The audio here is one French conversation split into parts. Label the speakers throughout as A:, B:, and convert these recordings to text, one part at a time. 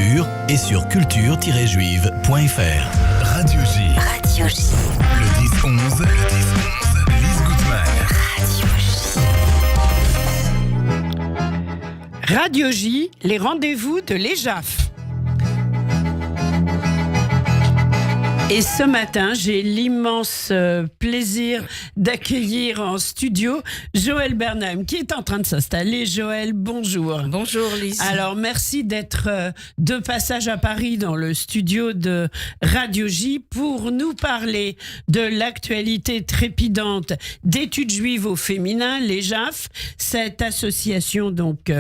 A: culture et sur culture-juive.fr. Radio J.
B: Radio J.
A: Le 10-11. Lise Gutmann.
C: Radio J, les rendez-vous de l'EJAF. Et ce matin, j'ai l'immense plaisir d'accueillir en studio Joëlle Bernheim, qui est en train de s'installer. Joëlle, bonjour.
D: Bonjour Lise.
C: Alors, merci d'être de passage à Paris dans le studio de Radio J pour nous parler de l'actualité trépidante d'études juives au féminin, l'EJAF, cette association donc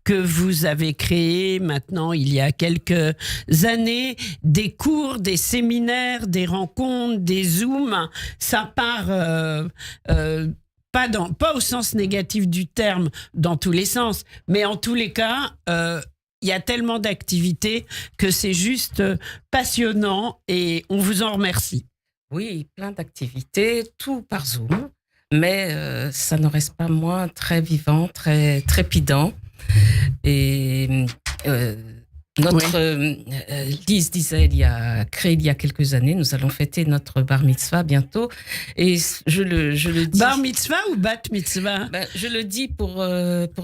C: que vous avez créée maintenant il y a quelques années, des cours, des séminaires, des rencontres, des zooms, ça part pas au sens négatif du terme dans tous les sens, mais en tous les cas, il y a tellement d'activités que c'est juste passionnant et on vous en remercie.
D: Oui, plein d'activités, tout par Zoom, mais ça ne reste pas moins très vivant, très trépidant. Et Lise disait, il y a quelques années, nous allons fêter notre bar mitzvah bientôt. Et je le dis.
C: Bar mitzvah ou bat mitzvah?
D: Je le dis pour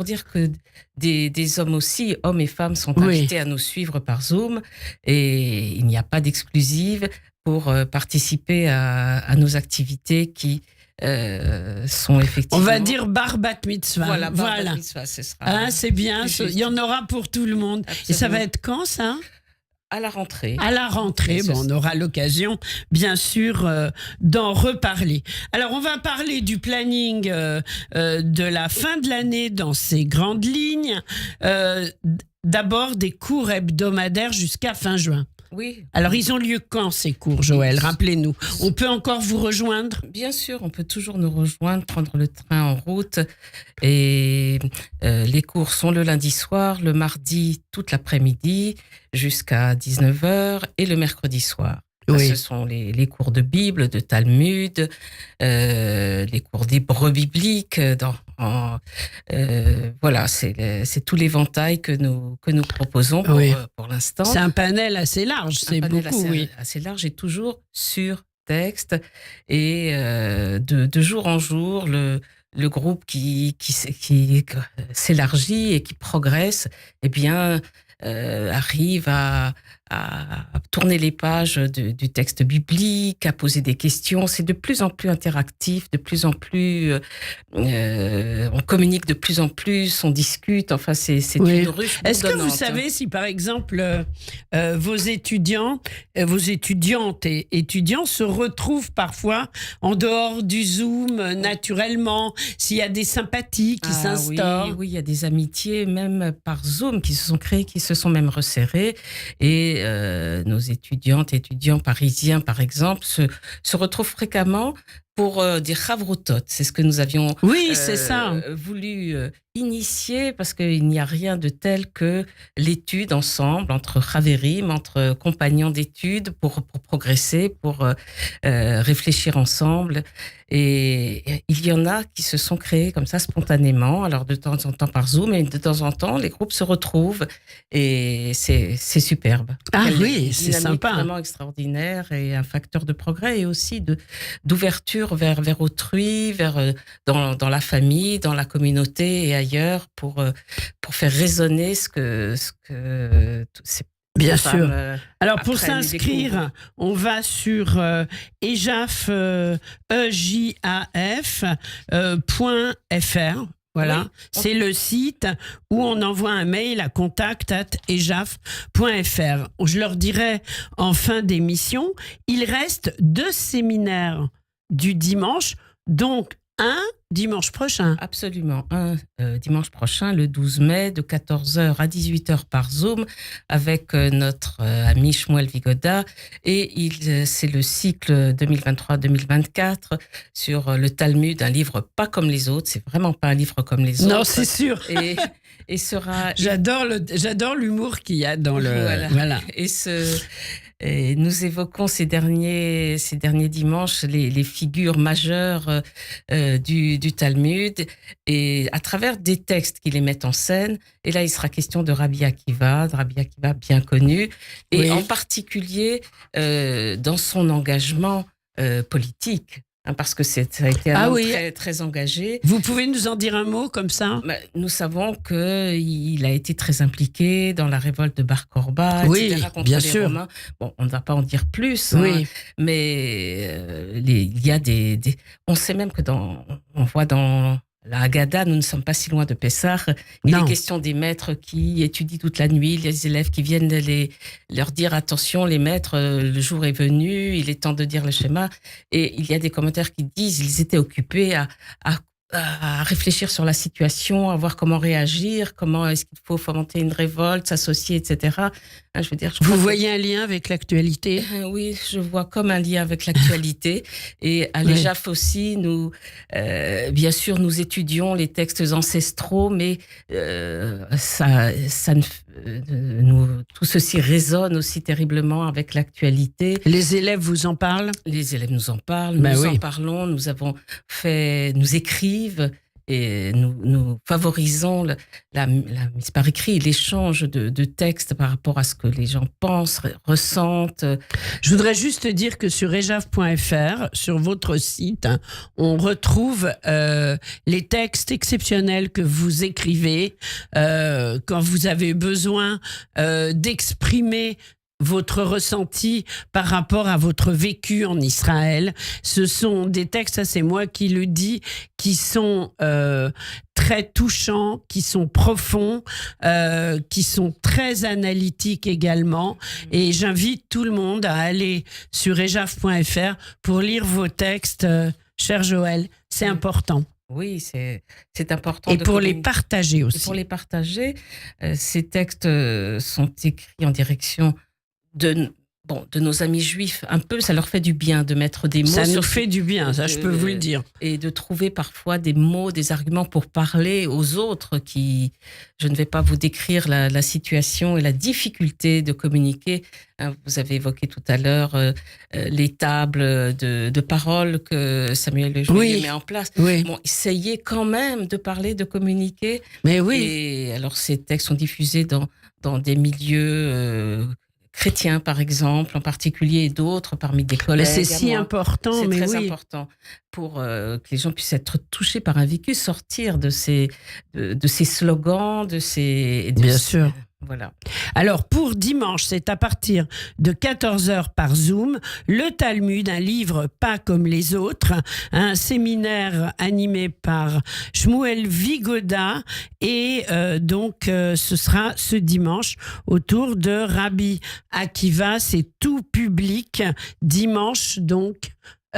D: dire que des hommes aussi, hommes et femmes, sont invités à nous suivre par Zoom. Et il n'y a pas d'exclusive pour participer à nos activités qui sont effectivement...
C: On va dire bar bat mitzvah.
D: Voilà, bar bat mitzvah, ce sera...
C: Hein, c'est bien, il y en aura pour tout le monde. Absolument. Et ça va être quand, ça ?
D: À la rentrée.
C: À la rentrée, on aura l'occasion, bien sûr, d'en reparler. Alors, on va parler du planning de la fin de l'année dans ses grandes lignes. D'abord, des cours hebdomadaires jusqu'à fin juin.
D: Oui.
C: Alors, ils ont lieu quand, ces cours, Joëlle ? Rappelez-nous. On peut encore vous rejoindre ?
D: Bien sûr, on peut toujours nous rejoindre, prendre le train en route. Et les cours sont le lundi soir, le mardi toute l'après-midi jusqu'à 19h et le mercredi soir. Oui. Ce sont les cours de Bible, de Talmud, les cours d'hébreu biblique. Voilà, c'est tout l'éventail que nous proposons pour l'instant.
C: C'est un panel assez large, c'est beaucoup,
D: assez large et toujours sur texte. Et de jour en jour, le groupe qui s'élargit et qui progresse, eh bien, arrive à tourner les pages du texte biblique, à poser des questions. C'est de plus en plus interactif, de plus en plus... on communique de plus en plus, on discute. Enfin, c'est une ruche.
C: Est-ce que vous savez si, par exemple, vos étudiantes et étudiants se retrouvent parfois en dehors du Zoom, naturellement, s'il y a des sympathies qui s'instaurent?
D: Oui, il y a des amitiés, même par Zoom, qui se sont créées, qui se sont même resserrées. Et nos étudiantes et étudiants parisiens, par exemple, se retrouvent fréquemment pour des chavrutot. C'est ce que nous avions voulu initier, parce qu'il n'y a rien de tel que l'étude ensemble, entre chaverim, entre compagnons d'études, pour progresser, pour réfléchir ensemble. Et il y en a qui se sont créés comme ça spontanément, alors de temps en temps par Zoom, et de temps en temps, les groupes se retrouvent, et c'est superbe.
C: Ah oui, c'est sympa.
D: C'est vraiment extraordinaire, et un facteur de progrès, et aussi d'ouverture vers autrui, dans la famille, dans la communauté et ailleurs, pour faire résonner ce que
C: bien sûr. Alors, pour s'inscrire, on va sur ejaf.fr. Voilà, c'est le site où on envoie un mail à contact@ejaf.fr. Je leur dirai en fin d'émission, il reste 2 séminaires du dimanche, donc un dimanche prochain.
D: Absolument, un dimanche prochain, le 12 mai, de 14h à 18h par Zoom, avec notre ami Shmuel Vigoda. Et c'est le cycle 2023-2024 sur le Talmud, un livre pas comme les autres. C'est vraiment pas un livre comme les autres.
C: Non, c'est sûr.
D: Et sera...
C: J'adore l'humour qu'il y a dans le...
D: Voilà. Et Et nous évoquons ces derniers dimanches les figures majeures du Talmud, et à travers des textes qui les mettent en scène. Et là, il sera question de Rabbi Akiva bien connu, et
C: Oui.
D: en particulier dans son engagement politique, hein, parce que ça a été un homme très, très engagé.
C: Vous pouvez nous en dire un mot comme ça?
D: Nous savons qu'il a été très impliqué dans la révolte de Bar Korba,
C: Oui,
D: etc., contre
C: bien
D: les
C: sûr.
D: Romains. Bon, on ne va pas en dire plus,
C: Oui.
D: hein, mais il y a on sait même que on voit dans la Haggadah, nous ne sommes pas si loin de Pessah. Il est question des maîtres qui étudient toute la nuit, les élèves qui viennent leur dire attention, les maîtres, le jour est venu, il est temps de dire le schéma. Et il y a des commentaires qui disent ils étaient occupés à réfléchir sur la situation, à voir comment réagir, comment est-ce qu'il faut fomenter une révolte, s'associer, etc. Hein, je veux dire,
C: vous voyez un lien avec l'actualité?
D: Oui, je vois comme un lien avec l'actualité. Et à l'EJAF aussi, bien sûr, nous étudions les textes ancestraux, mais tout ceci résonne aussi terriblement avec l'actualité.
C: Les élèves vous en parlent?
D: Les élèves nous en parlent, nous en parlons, nous écrivent, et nous favorisons la mise par écrit, l'échange de textes par rapport à ce que les gens pensent, ressentent.
C: Je voudrais juste dire que sur ejav.fr, sur votre site, on retrouve les textes exceptionnels que vous écrivez quand vous avez besoin d'exprimer votre ressenti par rapport à votre vécu en Israël. Ce sont des textes, ça c'est moi qui le dis, qui sont très touchants, qui sont profonds, qui sont très analytiques également. Et j'invite tout le monde à aller sur ejav.fr pour lire vos textes, cher Joël. C'est important.
D: Oui, c'est important.
C: Et pour les partager aussi.
D: Et pour les partager, ces textes sont écrits en direction de nos amis juifs. Un peu, ça leur fait du bien de mettre des mots.
C: Ça nous fait du bien, ça je peux vous le dire.
D: Et de trouver parfois des mots, des arguments pour parler aux autres qui... Je ne vais pas vous décrire la situation et la difficulté de communiquer. Vous avez évoqué tout à l'heure les tables de parole que Samuel Le Joyer met en place.
C: Oui.
D: Bon, essayez quand même de parler, de communiquer.
C: Mais oui.
D: Et alors, ces textes sont diffusés dans des milieux... chrétiens, par exemple, en particulier, et d'autres parmi des collègues.
C: C'est si important, mais
D: c'est très important pour que les gens puissent être touchés par un vécu, sortir de ces slogans,
C: Bien sûr.
D: Voilà.
C: Alors, pour dimanche, c'est à partir de 14h par Zoom, le Talmud, un livre pas comme les autres, un séminaire animé par Shmuel Vigoda, et ce sera ce dimanche autour de Rabbi Akiva. C'est tout public, dimanche donc.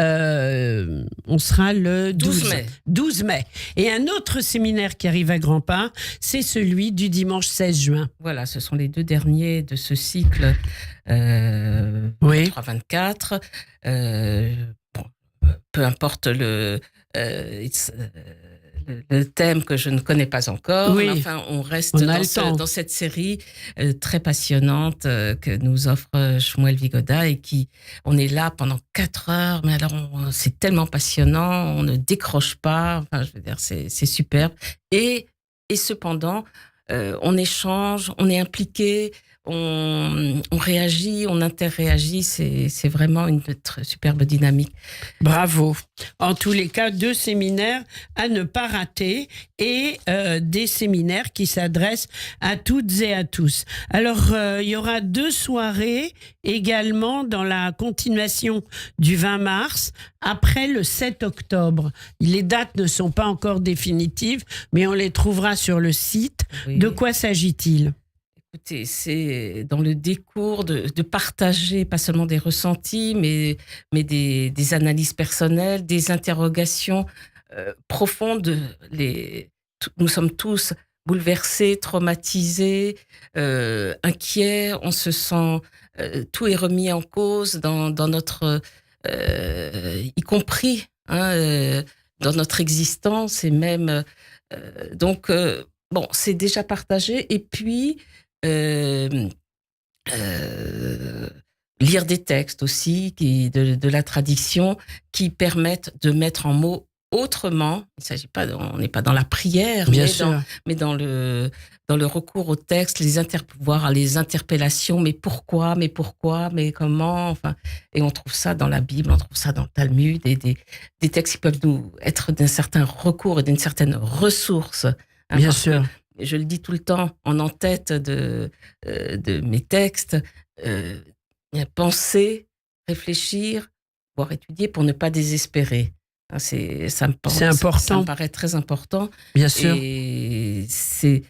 C: On sera le 12 mai. Et un autre séminaire qui arrive à grands pas, c'est celui du dimanche 16 juin.
D: Voilà, ce sont les deux derniers de ce cycle 23-24. Peu importe le thème que je ne connais pas encore.
C: Oui.
D: Mais enfin, on reste dans cette série très passionnante que nous offre Shmuel Vigoda, et on est là pendant 4 heures, mais alors c'est tellement passionnant, on ne décroche pas, enfin, je veux dire, c'est superbe. Et cependant, on échange, on est impliqué, on réagit, on interréagit, c'est vraiment une superbe dynamique.
C: Bravo. En tous les cas, 2 séminaires à ne pas rater, et des séminaires qui s'adressent à toutes et à tous. Alors, il y aura 2 soirées également dans la continuation du 20 mars, après le 7 octobre. Les dates ne sont pas encore définitives, mais on les trouvera sur le site. Oui. De quoi s'agit-il ?
D: Écoutez, c'est dans le décours de partager pas seulement des ressentis, mais des analyses personnelles, des interrogations profondes. Nous sommes tous bouleversés, traumatisés, inquiets. On se sent... tout est remis en cause dans notre... y compris dans notre existence, et même... c'est déjà partagé. Et puis... lire des textes aussi de la tradition qui permettent de mettre en mots autrement. Il s'agit pas, on n'est pas dans la prière,
C: Bien sûr.
D: mais dans le recours au texte, voir les interpellations, mais pourquoi, mais comment, enfin, et on trouve ça dans la Bible, on trouve ça dans le Talmud, et des textes qui peuvent nous être d'un certain recours et d'une certaine ressource.
C: Bien sûr.
D: Je le dis tout le temps, en tête de mes textes, penser, réfléchir, voire étudier pour ne pas désespérer. C'est important. Ça me paraît très important.
C: Bien sûr.
D: Et c'est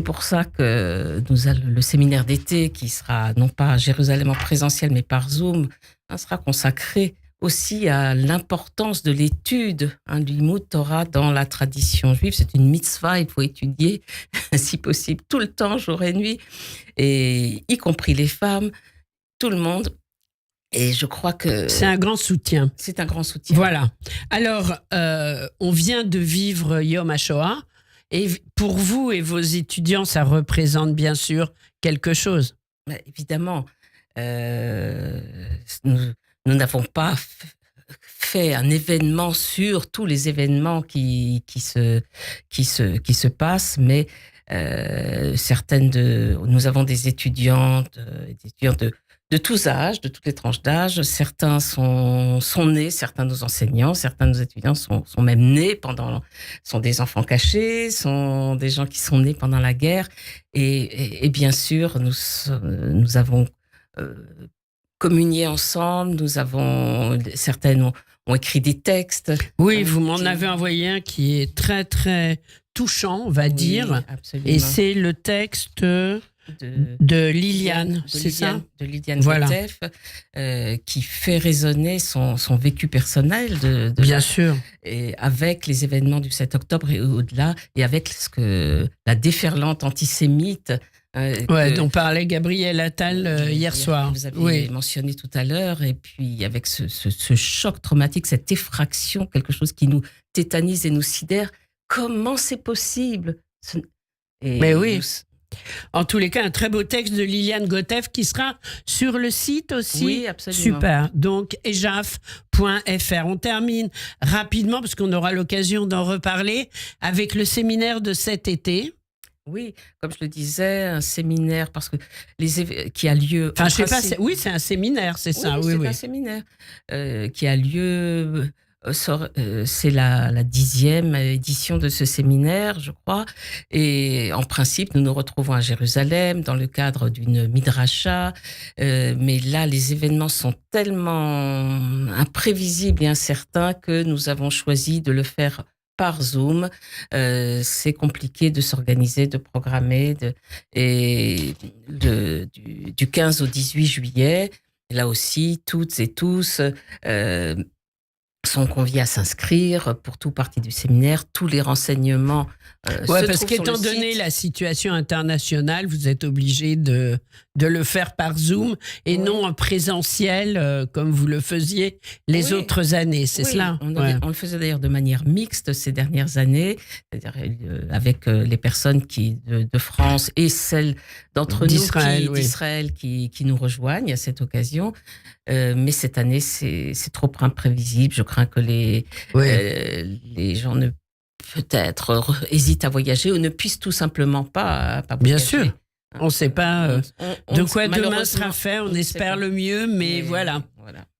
D: pour ça que le séminaire d'été, qui sera non pas à Jérusalem en présentiel, mais par Zoom, sera consacré aussi à l'importance de l'étude du Limud Torah dans la tradition juive. C'est une mitzvah, il faut étudier, si possible, tout le temps, jour et nuit, et y compris les femmes, tout le monde. Et je crois que...
C: C'est un grand soutien.
D: C'est un grand soutien.
C: Voilà. Alors, on vient de vivre Yom HaShoah. Et pour vous et vos étudiants, ça représente bien sûr quelque chose.
D: Évidemment. Nous n'avons pas fait un événement sur tous les événements qui se passent, mais nous avons des étudiantes de tous âges, de toutes les tranches d'âge. Certains sont nés, certains de nos enseignants, certains de nos étudiants sont même nés sont des enfants cachés, sont des gens qui sont nés pendant la guerre. Et bien sûr, nous avons communié ensemble, certaines ont écrit des textes.
C: Oui, vous m'en avez envoyé un qui est très, très touchant, on va dire.
D: Absolument.
C: Et c'est le texte de Liliane, c'est ça?
D: De Liliane
C: voilà.
D: Gotef, qui fait résonner son vécu personnel.
C: Bien sûr.
D: Et avec les événements du 7 octobre et au-delà, et avec la déferlante antisémite.
C: Dont parlait Gabriel Attal hier soir.
D: Vous avez mentionné tout à l'heure, et puis avec ce choc traumatique, cette effraction, quelque chose qui nous tétanise et nous sidère. Comment c'est possible?
C: Mais oui. En tous les cas, un très beau texte de Liliane Gotef qui sera sur le site aussi.
D: Oui, absolument.
C: Super. Donc, ejaf.fr. On termine rapidement, parce qu'on aura l'occasion d'en reparler, avec le séminaire de cet été.
D: Oui, comme je le disais, un séminaire qui a lieu...
C: Enfin, je sais pas, oui, c'est un séminaire, c'est ça.
D: Oui, c'est un séminaire qui a lieu... c'est la 10e édition de ce séminaire, je crois. Et en principe, nous nous retrouvons à Jérusalem dans le cadre d'une midrasha. Mais là, les événements sont tellement imprévisibles et incertains que nous avons choisi de le faire par Zoom. C'est compliqué de s'organiser, de programmer. Du 15 au 18 juillet, là aussi, toutes et tous sont conviés à s'inscrire pour toute partie du séminaire. Tous les renseignements
C: parce qu'étant donné la situation internationale, vous êtes obligé de le faire par Zoom et non en présentiel comme vous le faisiez les autres années, c'est cela?
D: On le faisait d'ailleurs de manière mixte ces dernières années, c'est-à-dire avec les personnes de France et celles d'entre nous d'Israël qui nous rejoignent à cette occasion. Mais cette année, c'est trop imprévisible. Je crains que les gens peut-être hésitent à voyager ou ne puissent tout simplement pas voyager.
C: Bien sûr. On ne sait pas de quoi demain sera fait. On espère le mieux, mais voilà.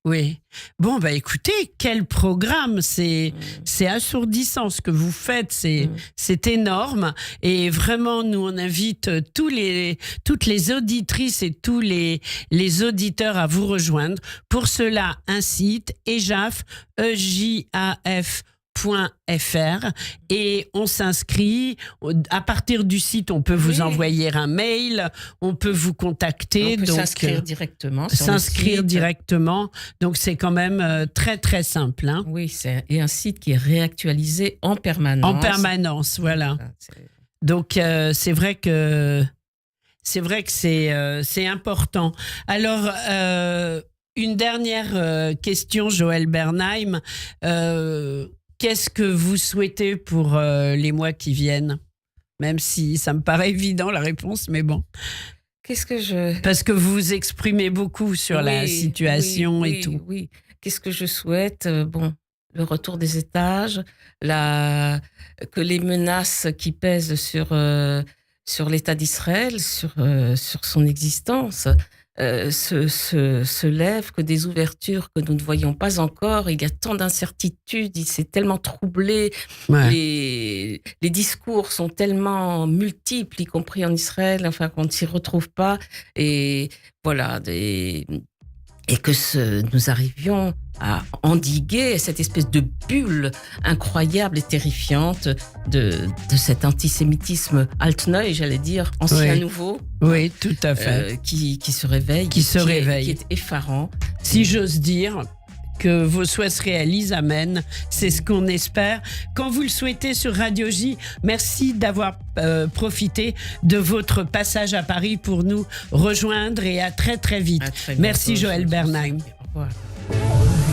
C: Oui. Bon, écoutez, quel programme. C'est assourdissant ce que vous faites. C'est énorme. Et vraiment, nous, on invite toutes les auditrices et tous les auditeurs à vous rejoindre. Pour cela, un site, ejaf, ejaf.fr, et on s'inscrit. À partir du site, on peut vous envoyer un mail, on peut vous contacter.
D: On peut s'inscrire directement.
C: Directement. Donc, c'est quand même très, très simple. Hein.
D: Oui, et un site qui est réactualisé en permanence.
C: En permanence, voilà. Donc, c'est vrai que c'est important. Alors, une dernière question, Joël Bernheim. Qu'est-ce que vous souhaitez pour les mois qui viennent? Même si ça me paraît évident, la réponse, mais bon.
D: Qu'est-ce que je...
C: Parce que vous vous exprimez beaucoup sur la situation et tout.
D: Oui. Qu'est-ce que je souhaite? Bon, le retour des étages, que les menaces qui pèsent sur l'État d'Israël, sur son existence, se lèvent, que des ouvertures que nous ne voyons pas encore. Il y a tant d'incertitudes, il s'est tellement troublé.
C: Ouais.
D: Les discours sont tellement multiples, y compris en Israël, enfin qu'on ne s'y retrouve pas. Et voilà, et que nous arrivions à endiguer cette espèce de bulle incroyable et terrifiante de cet antisémitisme altneu, j'allais dire, ancien nouveau.
C: Oui, tout à fait.
D: Qui se réveille. Qui est effarant.
C: Si j'ose dire, que vos souhaits se réalisent, amen. C'est ce qu'on espère. Quand vous le souhaitez sur Radio J, merci d'avoir profité de votre passage à Paris pour nous rejoindre et à très très vite.
D: À très bientôt.
C: Merci Joëlle Bernheim.
D: Au revoir.